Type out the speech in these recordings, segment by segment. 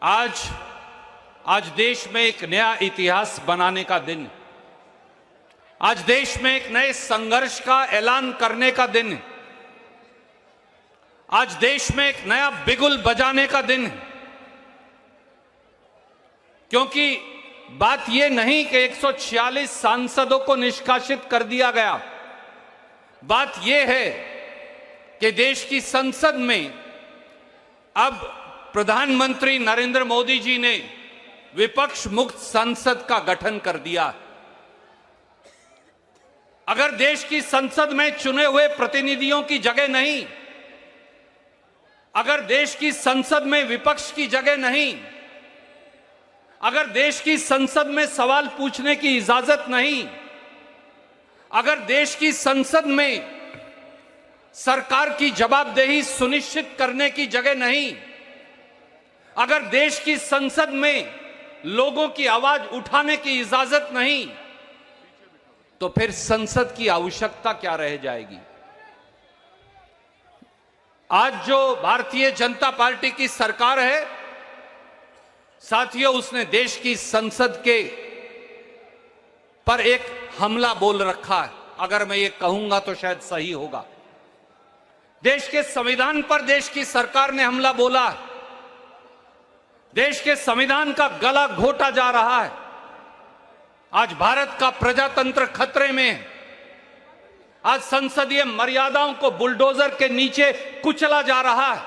आज देश में एक नया इतिहास बनाने का दिन, आज देश में एक नए संघर्ष का ऐलान करने का दिन, आज देश में एक नया बिगुल बजाने का दिन। क्योंकि बात यह नहीं कि 146 सांसदों को निष्कासित कर दिया गया, बात यह है कि देश की संसद में अब प्रधानमंत्री नरेंद्र मोदी जी ने विपक्ष मुक्त संसद का गठन कर दिया। अगर देश की संसद में चुने हुए प्रतिनिधियों की जगह नहीं, अगर देश की संसद में विपक्ष की जगह नहीं, अगर देश की संसद में सवाल पूछने की इजाजत नहीं, अगर देश की संसद में सरकार की जवाबदेही सुनिश्चित करने की जगह नहीं, अगर देश की संसद में लोगों की आवाज उठाने की इजाजत नहीं, तो फिर संसद की आवश्यकता क्या रह जाएगी। आज जो भारतीय जनता पार्टी की सरकार है, साथियों, उसने देश की संसद के पर एक हमला बोल रखा है। अगर मैं ये कहूंगा तो शायद सही होगा। देश के संविधान पर देश की सरकार ने हमला बोला है। देश के संविधान का गला घोटा जा रहा है। आज भारत का प्रजातंत्र खतरे में है। आज संसदीय मर्यादाओं को बुलडोजर के नीचे कुचला जा रहा है।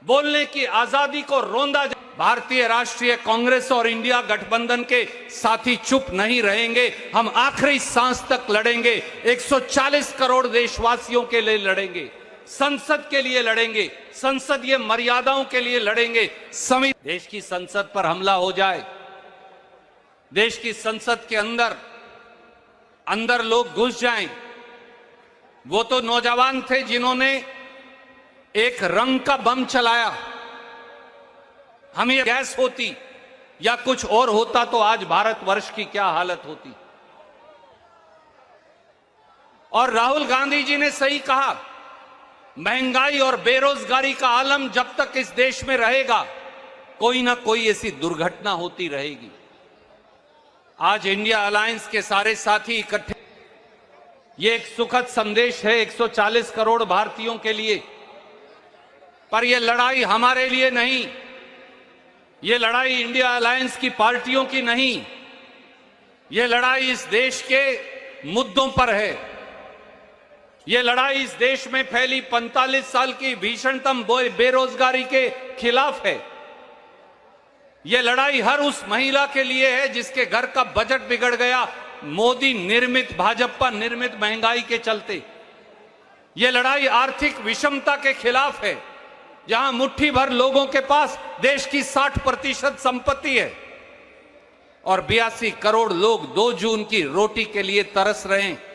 बोलने की आजादी को रोंदा जा। भारतीय राष्ट्रीय कांग्रेस और इंडिया गठबंधन के साथी चुप नहीं रहेंगे। हम आखिरी सांस तक लड़ेंगे। 140 करोड़ देशवासियों के लिए लड़ेंगे, संसद के लिए लड़ेंगे, संसदीय मर्यादाओं के लिए लड़ेंगे। देश की संसद पर हमला हो जाए, देश की संसद के अंदर लोग घुस जाएं। वो तो नौजवान थे जिन्होंने एक रंग का बम चलाया। हमें गैस होती या कुछ और होता तो आज भारतवर्ष की क्या हालत होती। और राहुल गांधी जी ने सही कहा, महंगाई और बेरोजगारी का आलम जब तक इस देश में रहेगा, कोई ना कोई ऐसी दुर्घटना होती रहेगी। आज इंडिया अलायंस के सारे साथी इकट्ठे, ये एक सुखद संदेश है 140 करोड़ भारतीयों के लिए। पर यह लड़ाई हमारे लिए नहीं, ये लड़ाई इंडिया अलायंस की पार्टियों की नहीं, ये लड़ाई इस देश के मुद्दों पर है। ये लड़ाई इस देश में फैली 45 साल की भीषणतम बेरोजगारी के खिलाफ है। ये लड़ाई हर उस महिला के लिए है जिसके घर का बजट बिगड़ गया मोदी निर्मित, भाजपा निर्मित महंगाई के चलते। ये लड़ाई आर्थिक विषमता के खिलाफ है, जहां मुट्ठी भर लोगों के पास देश की 60% संपत्ति है और 82 करोड़ लोग 2 जून की रोटी के लिए तरस रहे हैं।